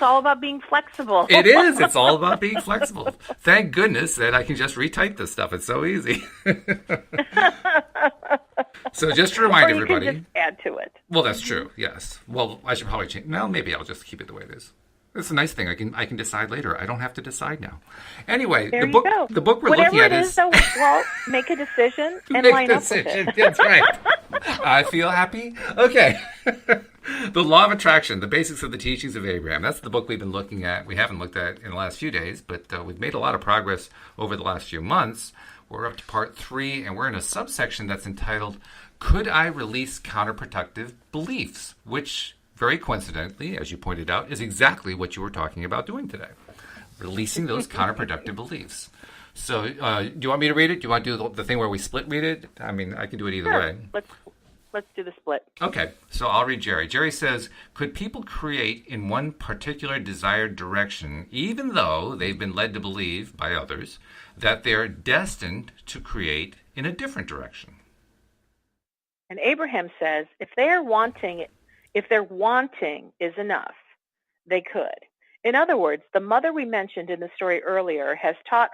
all about being flexible. It is. It's all about being flexible. Thank goodness that I can just retype this stuff. It's so easy. So just to remind everybody. Can just add to it. Well, that's true. Yes. Well, I should probably change. No, maybe I'll just keep it the way it is. It's a nice thing. I can decide later. I don't have to decide now. Anyway, the book we're looking at is. Whatever it is, Walt, make a decision and line up with it. That's right. I feel happy. Okay. The Law of Attraction, the basics of the teachings of Abraham. That's the book we've been looking at. We haven't looked at in the last few days, but we've made a lot of progress over the last few months. We're up to part 3, and we're in a subsection that's entitled, Could I Release Counterproductive Beliefs? Which, very coincidentally, as you pointed out, is exactly what you were talking about doing today. Releasing those counterproductive beliefs. So, do you want me to read it? Do you want to do the thing where we split read it? I mean, I can do it either way. Let's do the split. Okay, so I'll read Jerry. Jerry says, could people create in one particular desired direction, even though they've been led to believe by others that they're destined to create in a different direction? And Abraham says, if their wanting is enough, they could. In other words, the mother we mentioned in the story earlier has taught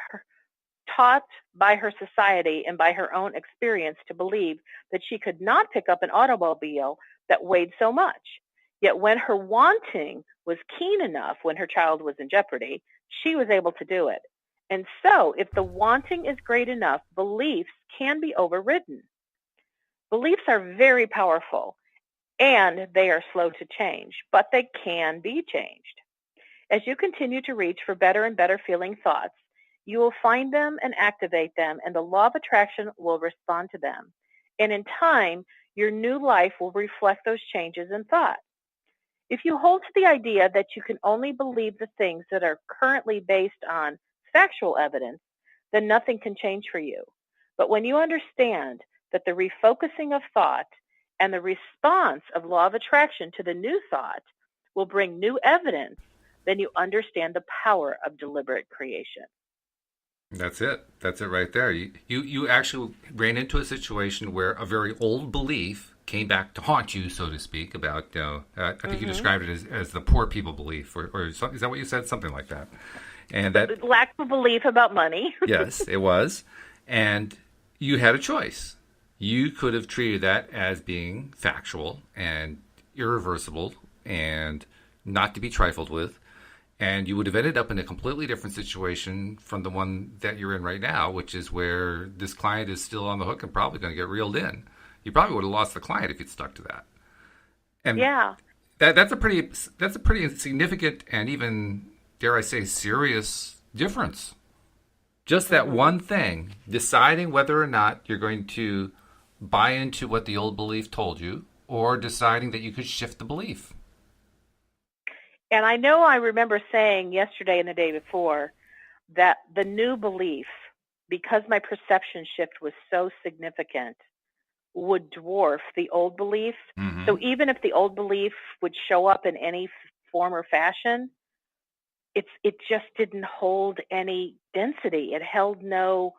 by her society and by her own experience to believe that she could not pick up an automobile that weighed so much. Yet when her wanting was keen enough when her child was in jeopardy, she was able to do it. And so, if the wanting is great enough, beliefs can be overridden. Beliefs are very powerful, and they are slow to change, but they can be changed. As you continue to reach for better and better feeling thoughts, you will find them and activate them, and the law of attraction will respond to them. And in time, your new life will reflect those changes in thought. If you hold to the idea that you can only believe the things that are currently based on factual evidence, then nothing can change for you. But when you understand that the refocusing of thought and the response of law of attraction to the new thought will bring new evidence, then you understand the power of deliberate creation. That's it. That's it right there. You actually ran into a situation where a very old belief came back to haunt you, so to speak, about, I think you described it as the poor people belief, or is that what you said? Something like that. And that lack of belief about money. Yes, it was. And you had a choice. You could have treated that as being factual and irreversible and not to be trifled with. And you would have ended up in a completely different situation from the one that you're in right now, which is where this client is still on the hook and probably going to get reeled in. You probably would have lost the client if you'd stuck to that. And yeah, that's a pretty significant and even, dare I say, serious difference. Just that one thing, deciding whether or not you're going to buy into what the old belief told you, or deciding that you could shift the belief. And I know I remember saying yesterday and the day before that the new belief, because my perception shift was so significant, would dwarf the old belief. Mm-hmm. So even if the old belief would show up in any form or fashion, it just didn't hold any density. It held no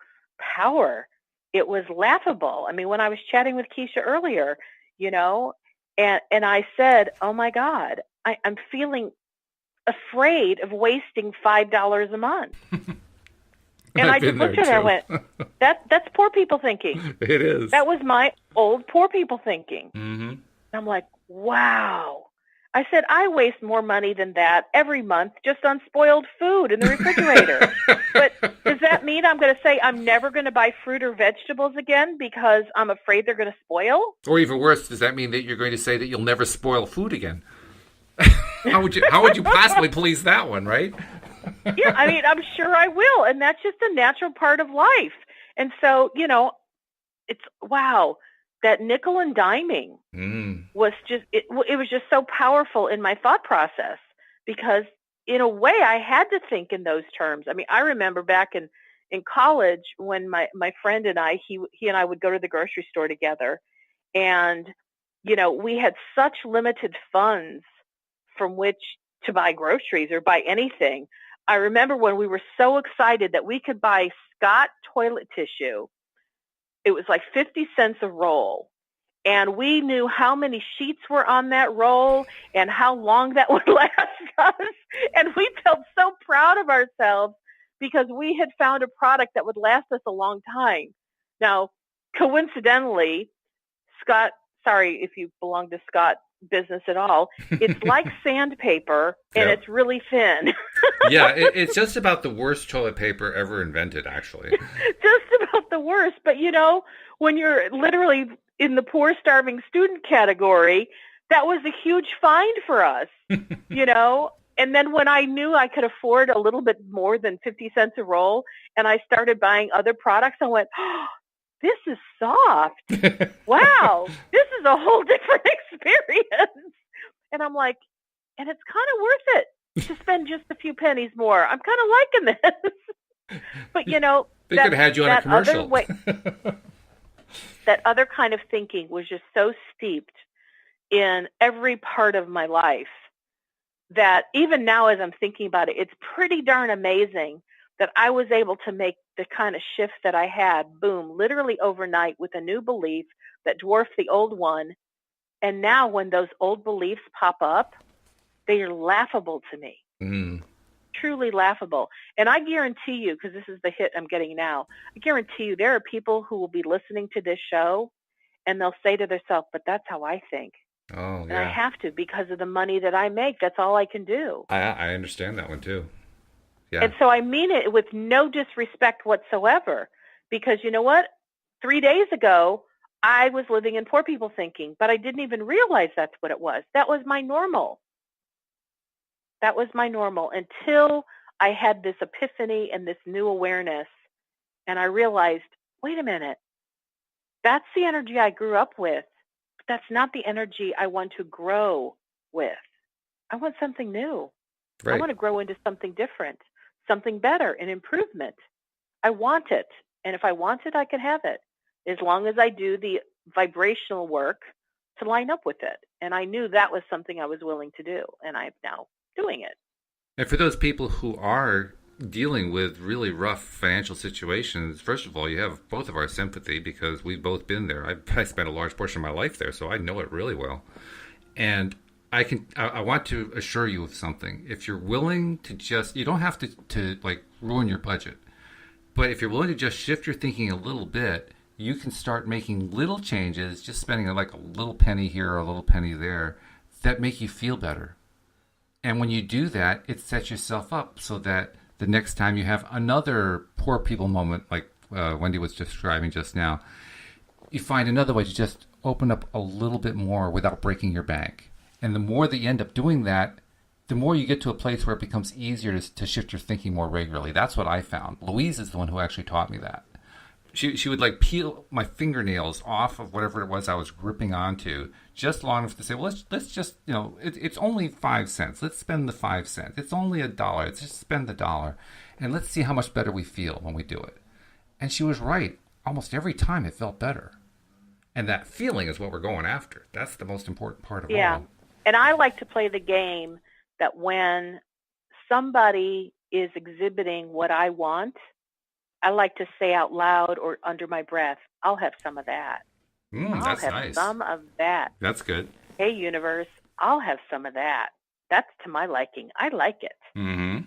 power. It was laughable. I mean, when I was chatting with Keisha earlier, and I said, oh my God, I'm feeling afraid of wasting $5 a month. And I just looked at her and went, that's poor people thinking. It is. That was my old poor people thinking. Mm-hmm. And I'm like, wow. I said, I waste more money than that every month just on spoiled food in the refrigerator. But does that mean I'm going to say I'm never going to buy fruit or vegetables again because I'm afraid they're going to spoil? Or even worse, does that mean that you're going to say that you'll never spoil food again? How would you possibly police that one, right? Yeah, I mean, I'm sure I will. And that's just a natural part of life. And so, it's, wow, that nickel and diming was just, it was just so powerful in my thought process because in a way I had to think in those terms. I mean, I remember back in college when my friend and I, he and I would go to the grocery store together and, we had such limited funds from which to buy groceries or buy anything. I remember when we were so excited that we could buy Scott toilet tissue. It was like 50 cents a roll. And we knew how many sheets were on that roll and how long that would last us. And we felt so proud of ourselves because we had found a product that would last us a long time. Now, coincidentally, Scott, sorry if you belong to Scott business at all, it's like sandpaper and it's really thin. Yeah, it's just about the worst toilet paper ever invented, actually. Just about the worst. But when you're literally in the poor starving student category, that was a huge find for us, And then when I knew I could afford a little bit more than 50 cents a roll and I started buying other products, I went, oh, this is soft. Wow, this is a whole different experience. And I'm like, and it's kind of worth it to spend just a few pennies more. I'm kind of liking this. But, they could have had you on a commercial. That other kind of thinking was just so steeped in every part of my life that even now as I'm thinking about it, it's pretty darn amazing that I was able to make the kind of shift that I had, boom, literally overnight with a new belief that dwarfed the old one. And now when those old beliefs pop up, they are laughable to me. Truly laughable. And I guarantee you, because this is the hit I'm getting now, I guarantee you there are people who will be listening to this show and they'll say to themselves, but that's how I think. Oh, yeah. And I have to because of the money that I make. That's all I can do. I understand that one too. Yeah. And so I mean it with no disrespect whatsoever because you know what? 3 days ago, I was living in poor people thinking, but I didn't even realize that's what it was. That was my normal. That was my normal until I had this epiphany and this new awareness. And I realized, wait a minute, that's the energy I grew up with. But that's not the energy I want to grow with. I want something new. Right. I want to grow into something different, something better, an improvement. I want it. And if I want it, I can have it as long as I do the vibrational work to line up with it. And I knew that was something I was willing to do. And I'm now doing it. And for those people who are dealing with really rough financial situations, first of all, you have both of our sympathy because we've both been there. I spent a large portion of my life there, so I know it really well. And I want to assure you of something. If you're willing to just, you don't have to like ruin your budget, but if you're willing to just shift your thinking a little bit, you can start making little changes, just spending like a little penny here or a little penny there that make you feel better. And when you do that, it sets yourself up so that the next time you have another poor people moment, like Wendy was describing just now, you find another way to just open up a little bit more without breaking your bank. And the more that you end up doing that, the more you get to a place where it becomes easier to shift your thinking more regularly. That's what I found. Louise is the one who actually taught me that. She would like peel my fingernails off of whatever it was I was gripping onto just long enough to say, well, let's just, it's only 5 cents. Let's spend the 5 cents. It's only $1. Let's just spend the $1. And let's see how much better we feel when we do it. And she was right. Almost every time it felt better. And that feeling is what we're going after. That's the most important part of all. Yeah. And I like to play the game that when somebody is exhibiting what I want, I like to say out loud or under my breath, I'll have some of that. That's nice. Some of that. That's good. Hey, universe, I'll have some of that. That's to my liking. I like it. Mm-hmm.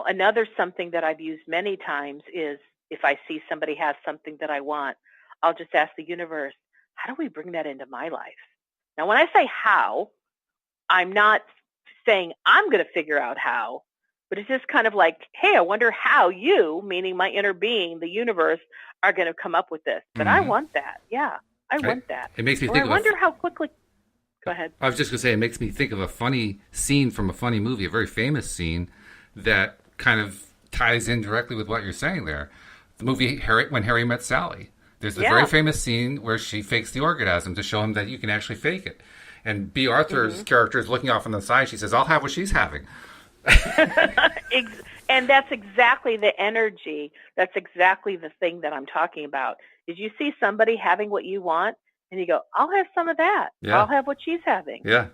Another something that I've used many times is if I see somebody has something that I want, I'll just ask the universe, how do we bring that into my life? Now, when I say how, I'm not saying I'm going to figure out how, but it's just kind of like, hey, I wonder how you, meaning my inner being, the universe, are going to come up with this. But I want that. Yeah, I want that. It makes me Or think I wonder how quickly. Go ahead. I was just going to say, it makes me think of a funny scene from a funny movie, a very famous scene that kind of ties in directly with what you're saying there. The movie When Harry Met Sally. There's a very famous scene where she fakes the orgasm to show him that you can actually fake it. And B. Arthur's character is looking off on the side. She says, I'll have what she's having. And that's exactly the energy. That's exactly the thing that I'm talking about. Is you see somebody having what you want, and you go, I'll have some of that. Yeah. I'll have what she's having. Yeah.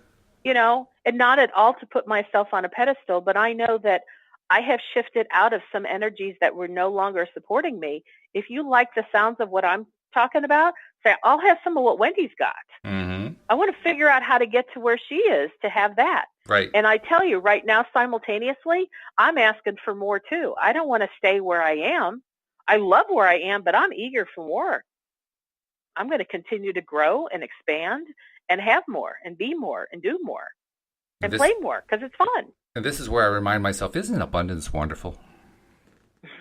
And not at all to put myself on a pedestal, but I know that I have shifted out of some energies that were no longer supporting me. If you like the sounds of what I'm talking about, say, I'll have some of what Wendy's got. Mm-hmm. I want to figure out how to get to where she is to have that. Right. And I tell you right now, simultaneously, I'm asking for more too. I don't want to stay where I am. I love where I am, but I'm eager for more. I'm going to continue to grow and expand and have more and be more and do more and play more because it's fun. And this is where I remind myself, isn't abundance wonderful?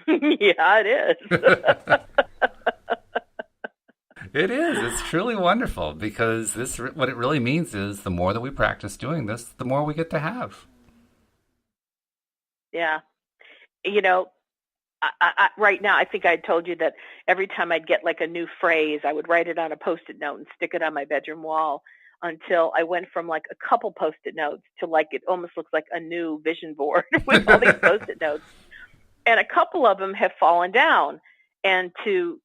Yeah, it is. It is. It's truly wonderful because what it really means is the more that we practice doing this, the more we get to have. Yeah. I right now, I think I told you that every time I'd get like a new phrase, I would write it on a Postit note and stick it on my bedroom wall until I went from like a couple Postit notes to like it almost looks like a new vision board with all these Postit notes. And a couple of them have fallen down. And to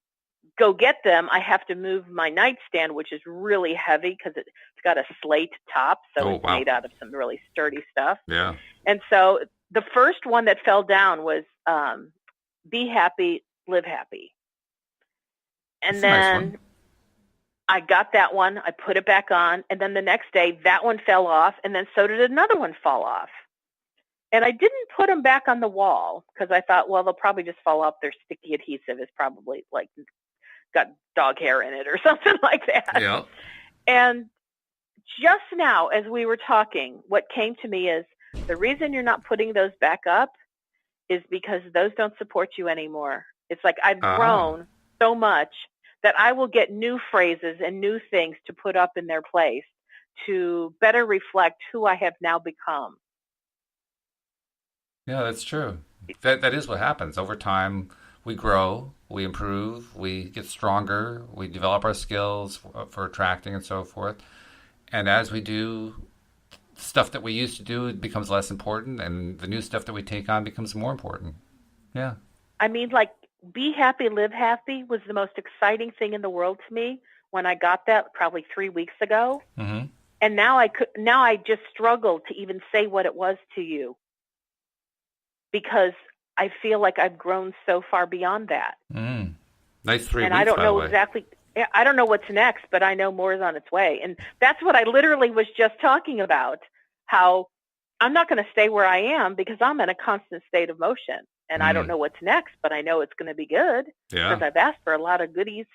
go get them, I have to move my nightstand, which is really heavy because it's got a slate top. So it's made out of some really sturdy stuff. Yeah. And so the first one that fell down was be happy, live happy. And then I got that one. I put it back on. And then the next day, that one fell off. And then so did another one fall off. And I didn't put them back on the wall because I thought, well, they'll probably just fall off. Their sticky adhesive is probably like got dog hair in it or something like that. Yeah. And just now, as we were talking, what came to me is the reason you're not putting those back up is because those don't support you anymore. It's like I've grown so much that I will get new phrases and new things to put up in their place to better reflect who I have now become. Yeah, that's true. That is what happens. Over time, we grow, we improve, we get stronger, we develop our skills for attracting and so forth. And as we do, stuff that we used to do becomes less important, and the new stuff that we take on becomes more important. Yeah. I mean, like, be happy, live happy was the most exciting thing in the world to me when I got that probably 3 weeks ago. Mm-hmm. And now I just struggle to even say what it was to you because I feel like I've grown so far beyond that. Nice 3 weeks, and I don't know by the exactly. I don't know what's next, but I know more is on its way. And that's what I literally was just talking about, how I'm not going to stay where I am because I'm in a constant state of motion. And I don't know what's next, but I know it's going to be good because I've asked for a lot of goodies,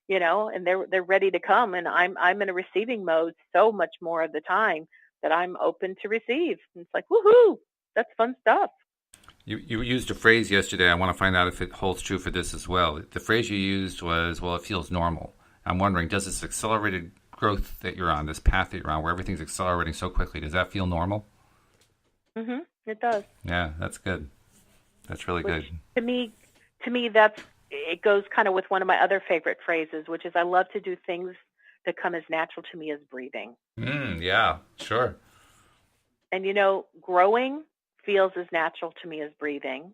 and they're ready to come. And I'm in a receiving mode so much more of the time that I'm open to receive. And it's like, woohoo, that's fun stuff. You used a phrase yesterday. I want to find out if it holds true for this as well. The phrase you used was, well, it feels normal. I'm wondering, does this accelerated growth that you're on, this path that you're on, where everything's accelerating so quickly, does that feel normal? Mm-hmm. It does. Yeah, that's good. That's really good. To me, it goes kind of with one of my other favorite phrases, which is I love to do things that come as natural to me as breathing. Yeah, sure. And, growing feels as natural to me as breathing.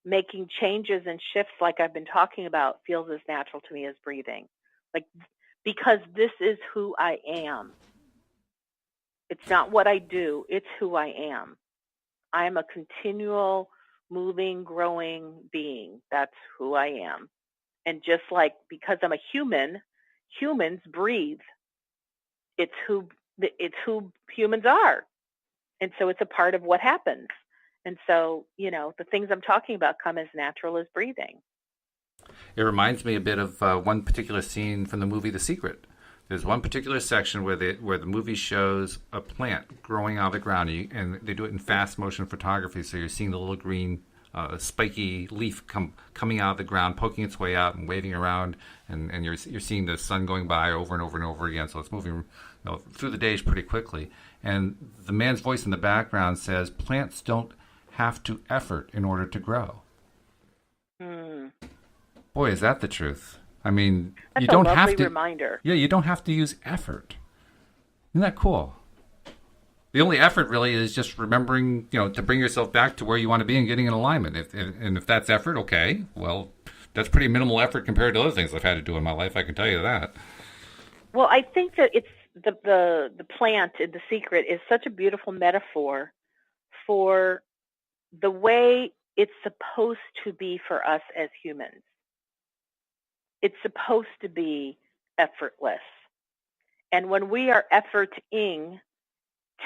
Making changes and shifts like I've been talking about feels as natural to me as breathing. Like, because this is who I am. It's not what I do, it's who I am. I am a continual, moving, growing being. That's who I am. And just like, because I'm a human, humans breathe. It's who humans are. And so it's a part of what happens. And so, the things I'm talking about come as natural as breathing. It reminds me a bit of one particular scene from the movie The Secret. There's one particular section where the movie shows a plant growing out of the ground, and they do it in fast motion photography. So you're seeing the little green spiky leaf coming out of the ground, poking its way out and waving around, and you're seeing the sun going by over and over and over again. So it's moving through the days pretty quickly. And the man's voice in the background says, "Plants don't have to effort in order to grow." Boy, is that the truth. I mean, that's you don't a lovely have to. Reminder. Yeah, you don't have to use effort. Isn't that cool? The only effort really is just remembering, to bring yourself back to where you want to be and getting in alignment. If that's effort, okay, well, that's pretty minimal effort compared to other things I've had to do in my life. I can tell you that. Well, I think that it's the plant in The Secret is such a beautiful metaphor for the way it's supposed to be for us as humans. It's supposed to be effortless. And when we are efforting,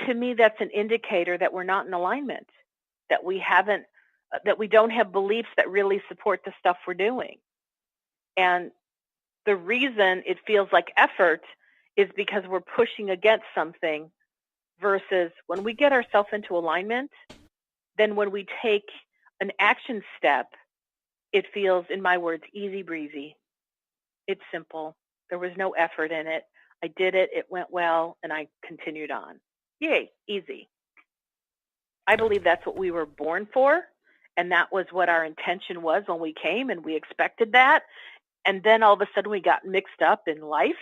to me, that's an indicator that we're not in alignment, that we don't have beliefs that really support the stuff we're doing. And the reason it feels like effort is because we're pushing against something, versus when we get ourselves into alignment, then when we take an action step, it feels, in my words, easy breezy. It's simple. There was no effort in it. I did it. It went well, and I continued on. Yay, easy. I believe that's what we were born for, and that was what our intention was when we came, and we expected that. And then all of a sudden we got mixed up in life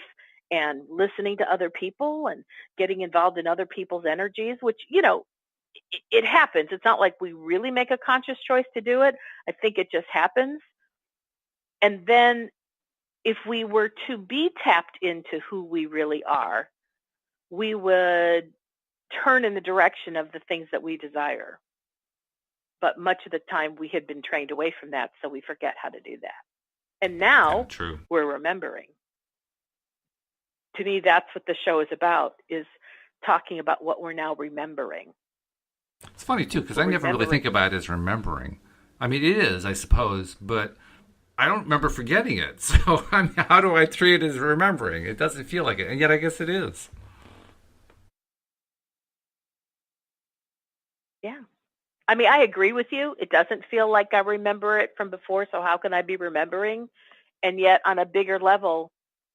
and listening to other people and getting involved in other people's energies, which, it happens. It's not like we really make a conscious choice to do it. I think it just happens. And then if we were to be tapped into who we really are, we would turn in the direction of the things that we desire. But much of the time we had been trained away from that, so we forget how to do that. And now we're remembering. To me, that's what the show is about, is talking about what we're now remembering. It's funny, too, because I never really think about it as remembering. I mean, it is, I suppose, but I don't remember forgetting it. So, how do I treat it as remembering? It doesn't feel like it, and yet I guess it is. Yeah. I mean, I agree with you. It doesn't feel like I remember it from before, so how can I be remembering? And yet, on a bigger level,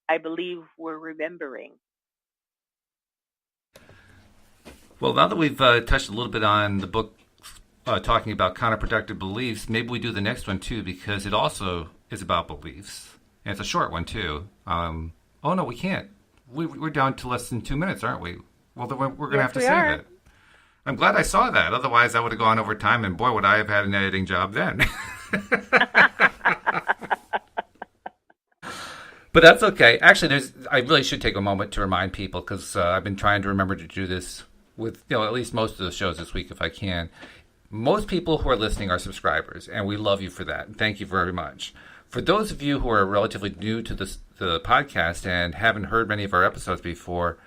I believe we're remembering. Well, now that we've touched a little bit on the book talking about counterproductive beliefs, maybe we do the next one, too, because it also is about beliefs. And it's a short one, too. Oh, no, we can't. We're down to less than 2 minutes, aren't we? Well, then we're going to have to save it. I'm glad I saw that. Otherwise, I would have gone over time, and boy, would I have had an editing job then. But that's okay. Actually, I really should take a moment to remind people, because I've been trying to remember to do this with at least most of the shows this week if I can. Most people who are listening are subscribers, and we love you for that. And thank you very much. For those of you who are relatively new to the podcast and haven't heard many of our episodes before,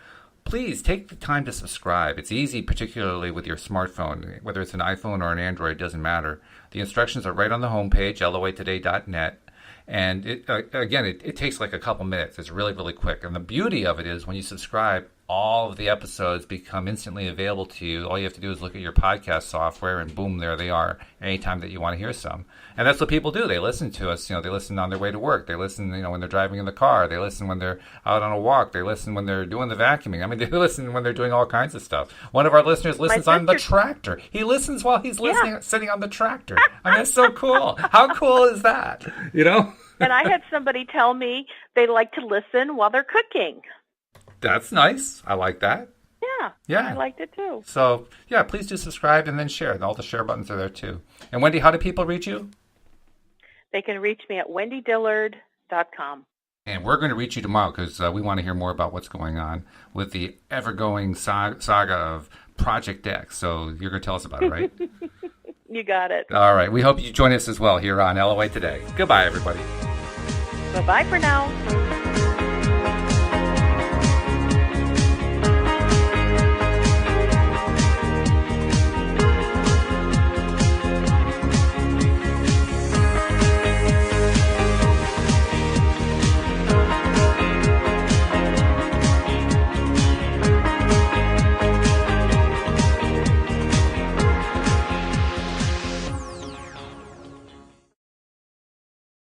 please take the time to subscribe. It's easy, particularly with your smartphone. Whether it's an iPhone or an Android, it doesn't matter. The instructions are right on the homepage, loatoday.net. And it takes like a couple minutes. It's really, really quick. And the beauty of it is when you subscribe, all of the episodes become instantly available to you. All you have to do is look at your podcast software, and boom, there they are, anytime that you want to hear some. And that's what people do. They listen to us. They listen on their way to work. They listen, when they're driving in the car. They listen when they're out on a walk. They listen when they're doing the vacuuming. I mean, they listen when they're doing all kinds of stuff. One of our listeners listens on the tractor. He listens while he's listening, sitting on the tractor. I mean, it's so cool. How cool is that? And I had somebody tell me they like to listen while they're cooking. That's nice. I like that. Yeah. I liked it too. So, please do subscribe and then share. All the share buttons are there too. And Wendy, how do people reach you? They can reach me at wendydillard.com. And we're going to reach you tomorrow because we want to hear more about what's going on with the ever-going saga of Project X. So you're going to tell us about it, right? You got it. All right. We hope you join us as well here on LOA Today. Goodbye, everybody. Bye-bye for now.